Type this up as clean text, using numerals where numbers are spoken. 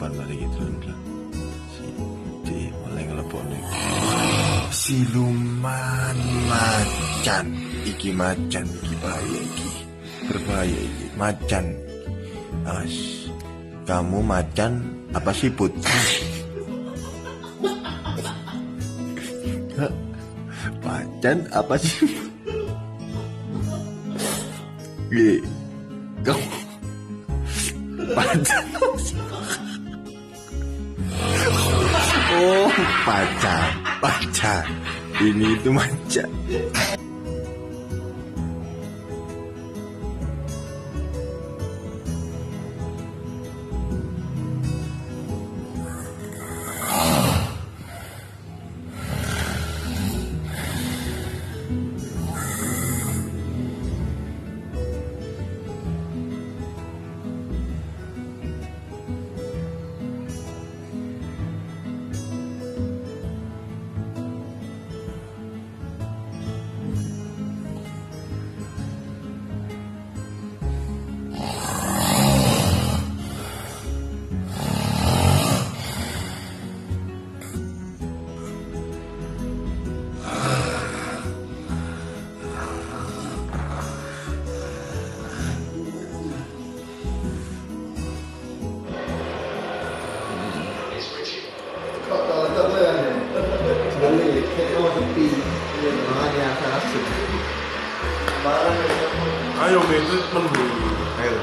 kapan balik itu si D mulai ngelepon nih siluman macan iki bahaya iki berbahaya iki macan. Awas kamu macan apa siput? Macan apa sih? Kamu macan. Oh, pacar. Ini itu macan. Ayo, itu menunggu. Ayo.